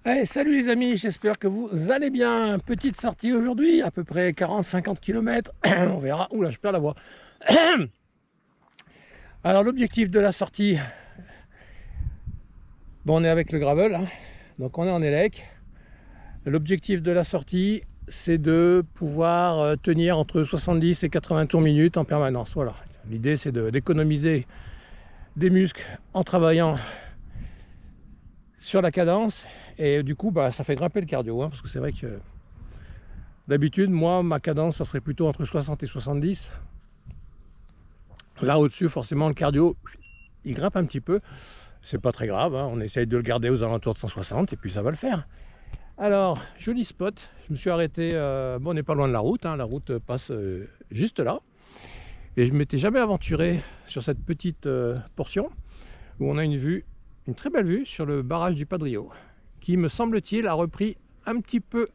Hey, salut les amis, j'espère que vous allez bien. Petite sortie aujourd'hui, à peu près 40-50 km. On verra. Oula, je perds la voix. Alors l'objectif de la sortie, bon, on est avec le gravel, hein. Donc on est en élec. L'objectif de la sortie, c'est de pouvoir tenir entre 70 et 80 tours minutes en permanence. Voilà. L'idée, c'est d'économiser des muscles en travaillant sur la cadence. Et du coup, ça fait grimper le cardio, hein, parce que c'est vrai que d'habitude, moi, ma cadence, ça serait plutôt entre 60 et 70. Là, au-dessus, forcément, le cardio, il grimpe un petit peu. C'est pas très grave, hein. On essaye de le garder aux alentours de 160 et puis ça va le faire. Alors, joli spot. Je me suis arrêté. Bon, on n'est pas loin de la route, hein. La route passe juste là. Et je ne m'étais jamais aventuré sur cette petite portion où on a une très belle vue sur le barrage du Padrio, qui, me semble-t-il, a repris un petit peu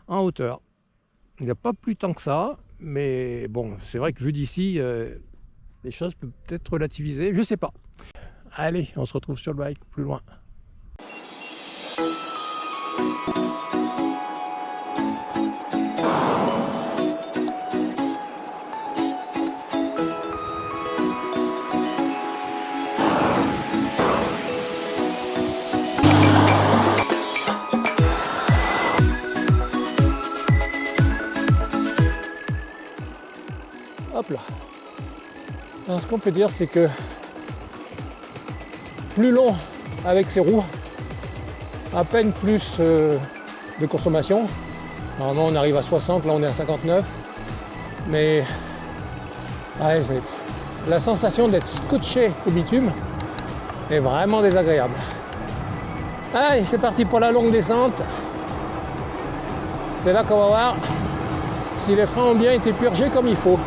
en hauteur. Il n'y a pas plus tant que ça, mais bon, c'est vrai que vu d'ici, les choses peuvent peut-être relativiser, je sais pas. Allez, on se retrouve sur le bike plus loin. Hop là. Alors ce qu'on peut dire, c'est que plus long avec ses roues, à peine plus de consommation. Normalement on arrive à 60, là on est à 59. Mais ouais, la sensation d'être scotché au bitume est vraiment désagréable. Allez, c'est parti pour la longue descente. C'est là qu'on va voir si les freins ont bien été purgés comme il faut.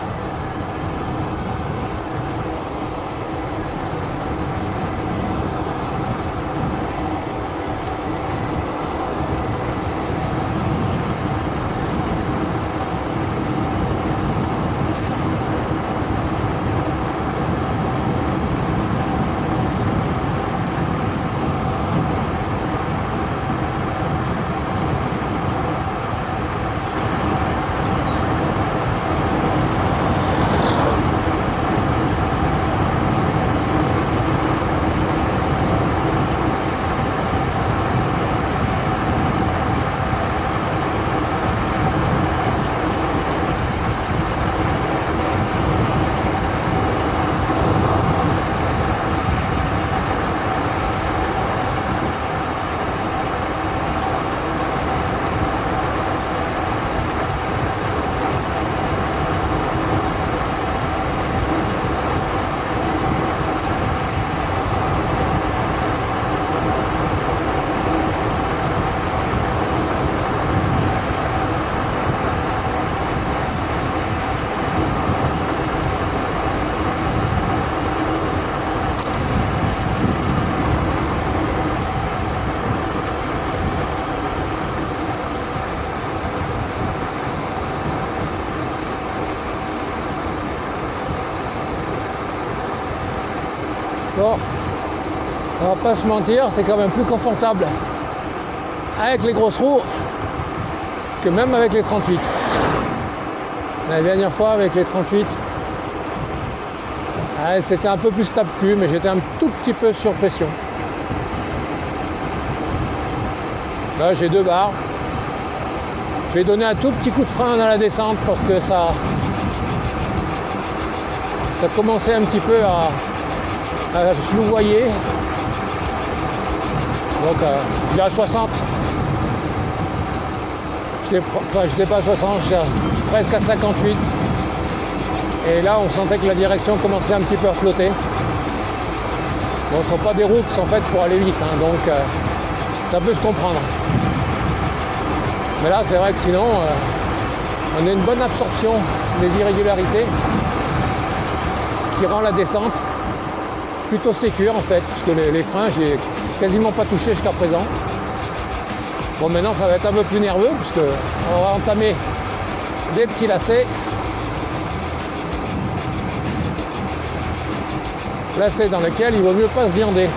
Bon, on va pas se mentir, c'est quand même plus confortable avec les grosses roues que même avec les 38. La dernière fois avec les 38, c'était un peu plus tape-cul, mais j'étais un tout petit peu sur pression. Là j'ai 2 barres. Je vais donner un tout petit coup de frein dans la descente parce que ça commençait un petit peu à se louvoyer. Donc il est à 60. Je n'étais pas à 60, j'étais presque à 58. Et là on sentait que la direction commençait un petit peu à flotter. Bon, ce ne sont pas des roues qui sont faites pour aller vite, hein, donc ça peut se comprendre. Mais là c'est vrai que sinon on a une bonne absorption des irrégularités, ce qui rend la descente plutôt sécure en fait, puisque les freins j'ai quasiment pas touché jusqu'à présent. Bon, maintenant ça va être un peu plus nerveux puisque on va entamer des petits lacets. Lacets dans lesquels il vaut mieux pas se viander.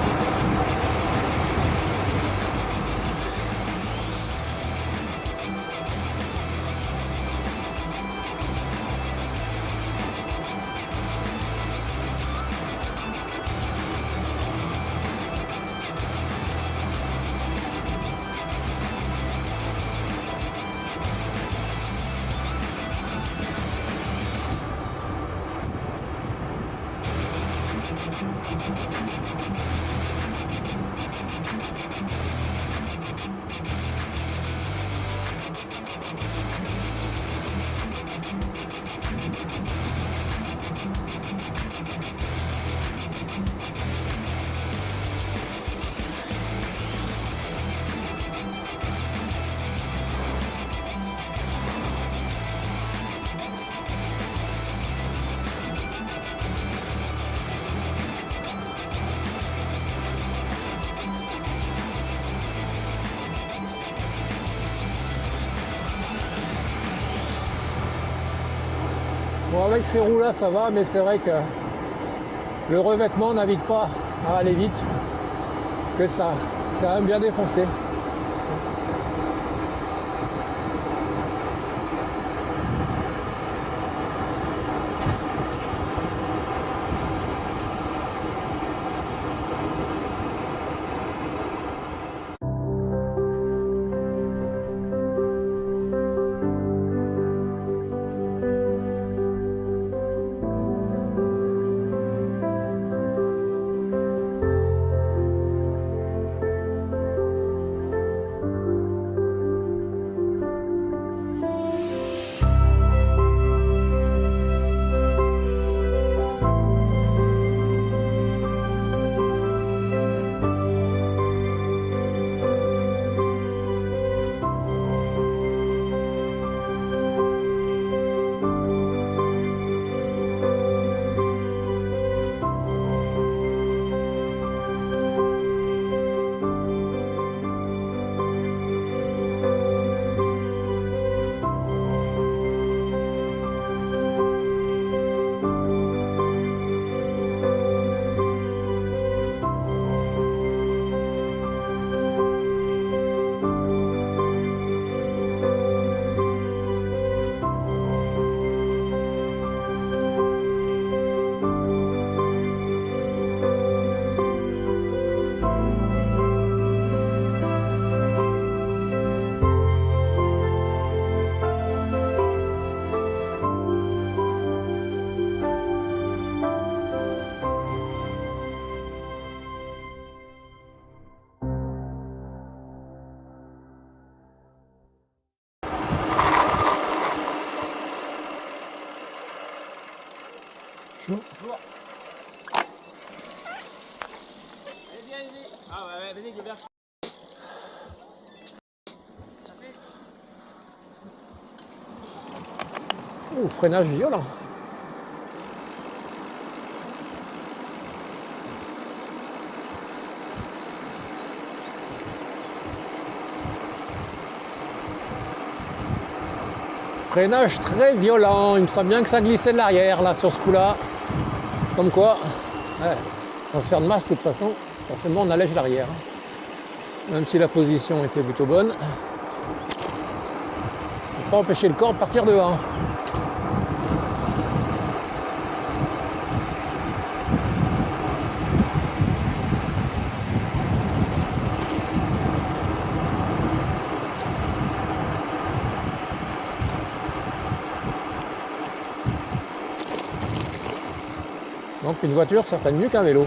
Bon, avec ces roues là ça va, mais c'est vrai que le revêtement n'invite pas à aller vite, que ça, c'est quand même bien défoncé. Bonjour. Allez, viens, vas-y. Ah ouais, vas-y, je viens. Oh, freinage violent. Freinage très violent. Il me semble bien que ça glissait de l'arrière là sur ce coup-là. Comme quoi, ouais, transfert de masse de toute façon, forcément on allège l'arrière. Même si la position était plutôt bonne. Il ne faut pas empêcher le corps de partir devant. Donc une voiture, ça freine mieux qu'un vélo.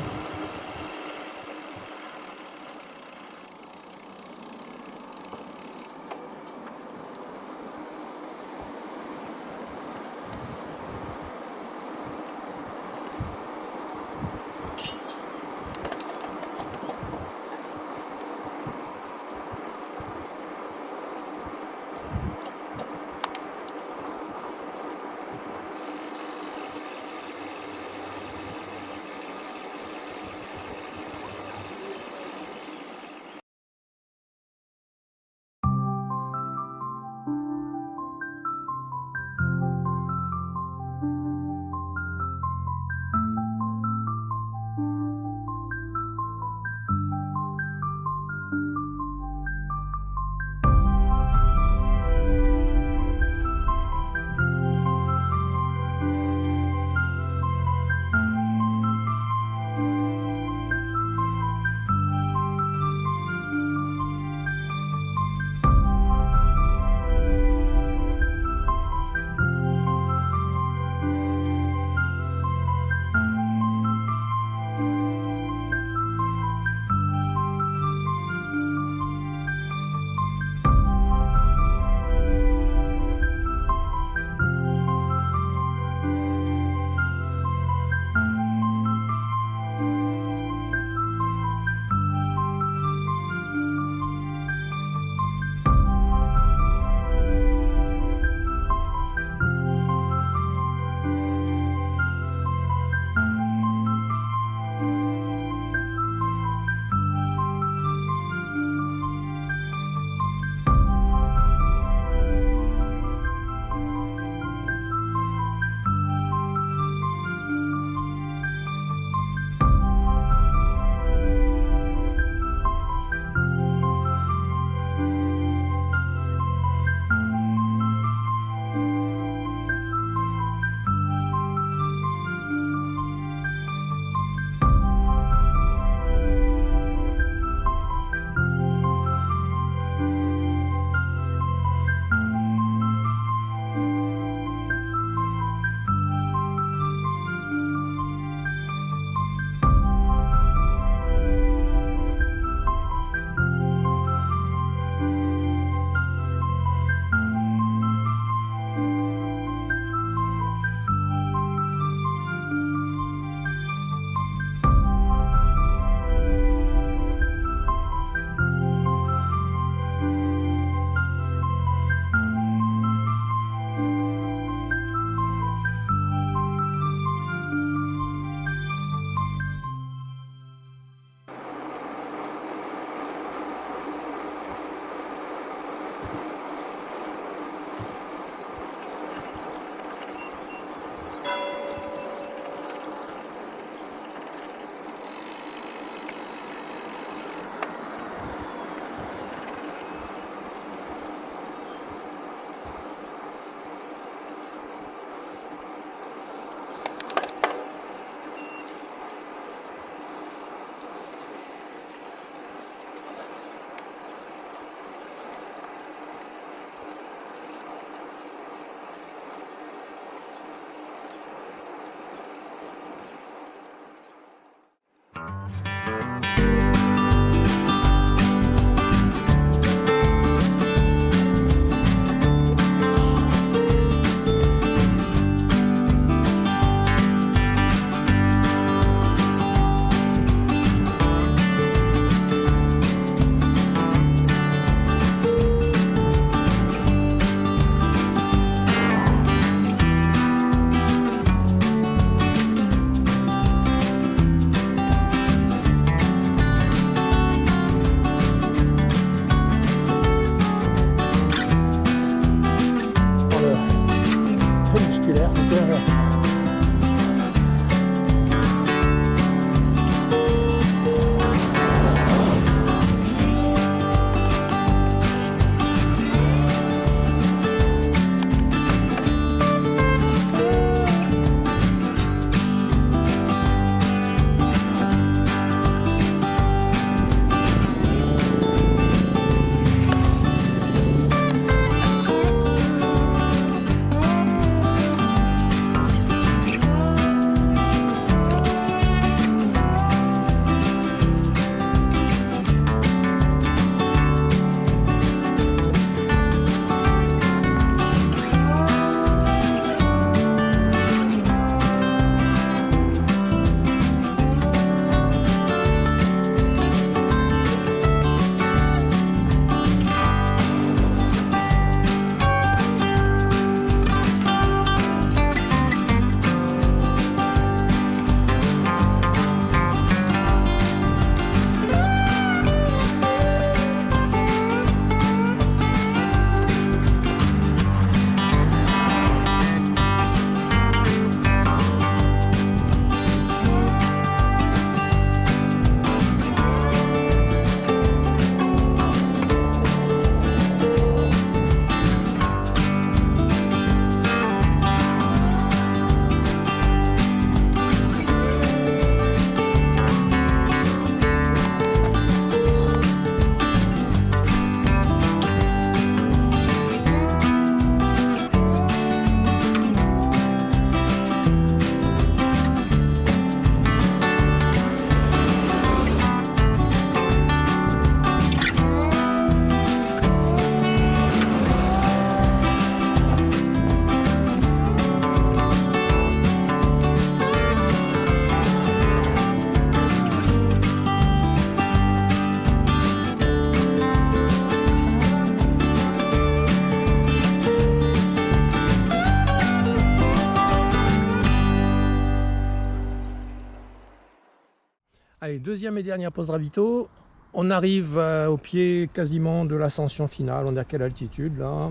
Allez, deuxième et dernière pause ravito. On arrive au pied quasiment de l'ascension finale. On est à quelle altitude là?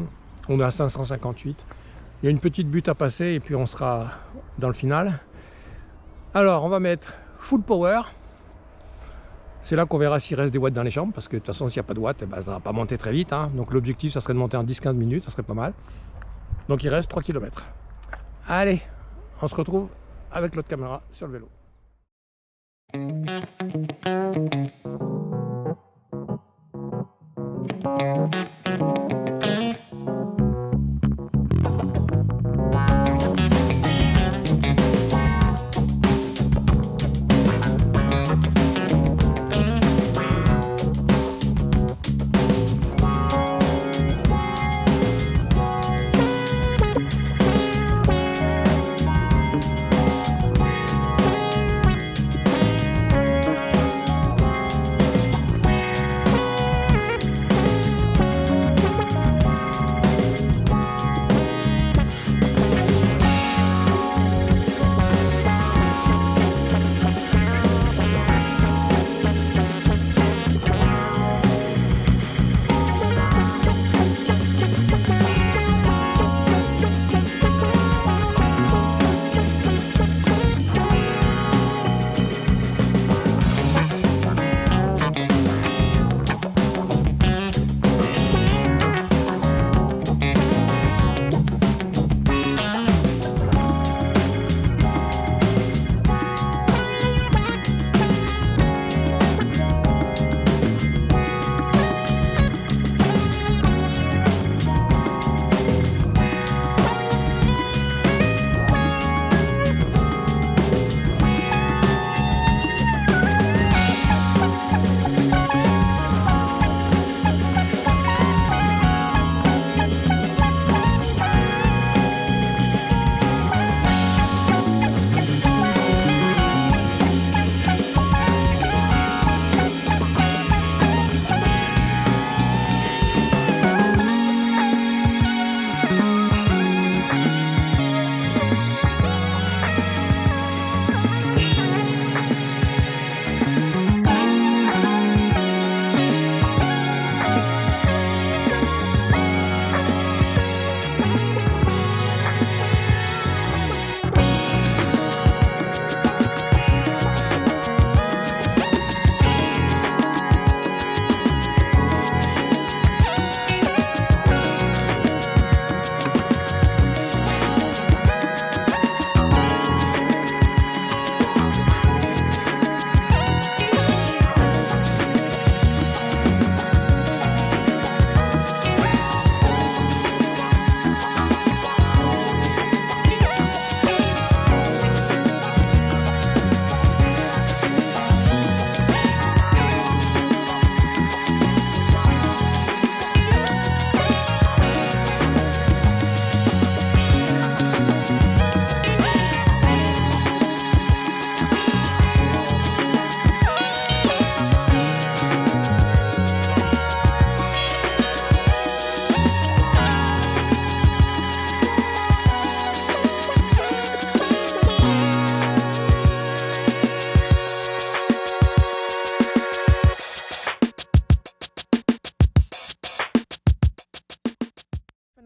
On est à 558. Il y a une petite butte à passer et puis on sera dans le final. Alors on va mettre full power. C'est là qu'on verra s'il reste des watts dans les jambes, parce que de toute façon s'il n'y a pas de watts, eh ben, ça ne va pas monter très vite, hein. Donc l'objectif ça serait de monter en 10-15 minutes, ça serait pas mal. Donc il reste 3 km. Allez, on se retrouve avec l'autre caméra sur le vélo.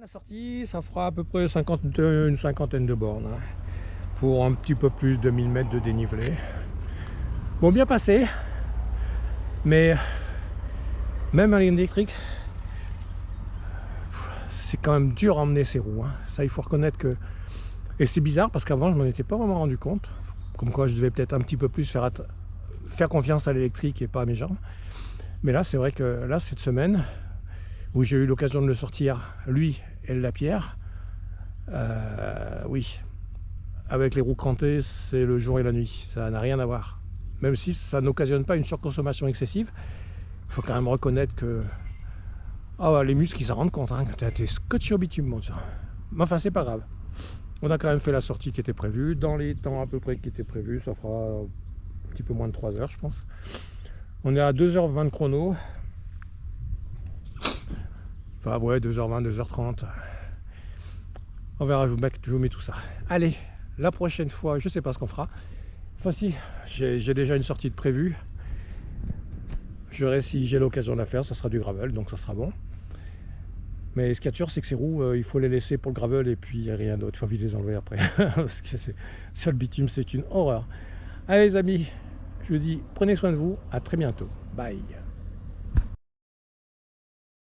La sortie, ça fera à peu près une cinquantaine de bornes, hein, pour un petit peu plus de 1000 mètres de dénivelé. Bon, bien passé, mais même à l'électrique, c'est quand même dur à emmener ses roues, hein. Ça, il faut reconnaître que... Et c'est bizarre parce qu'avant, je m'en étais pas vraiment rendu compte. Comme quoi, je devais peut-être un petit peu plus faire confiance à l'électrique et pas à mes jambes. Mais là, c'est vrai que là, cette semaine, où j'ai eu l'occasion de le sortir, lui et la pierre, oui, avec les roues crantées, c'est le jour et la nuit, ça n'a rien à voir. Même si ça n'occasionne pas une surconsommation excessive, il faut quand même reconnaître que les muscles ils s'en rendent compte, hein, quand t'es scotché au bitume, bon, ça. Mais enfin, c'est pas grave. On a quand même fait la sortie qui était prévue, dans les temps à peu près qui étaient prévus, ça fera un petit peu moins de 3 heures, je pense. On est à 2h20 de chrono. Enfin ouais, 2h20, 2h30. On verra, je vous mets tout ça. Allez, la prochaine fois, je sais pas ce qu'on fera. Enfin si, j'ai déjà une sortie de prévue. Je verrai si j'ai l'occasion de la faire, ça sera du gravel, donc ça sera bon. Mais ce qu'il y a de sûr, c'est que ces roues, il faut les laisser pour le gravel et puis il n'y a rien d'autre. Il faut vite les enlever après. Parce que sur le bitume, c'est une horreur. Allez les amis, je vous dis, prenez soin de vous. À très bientôt. Bye.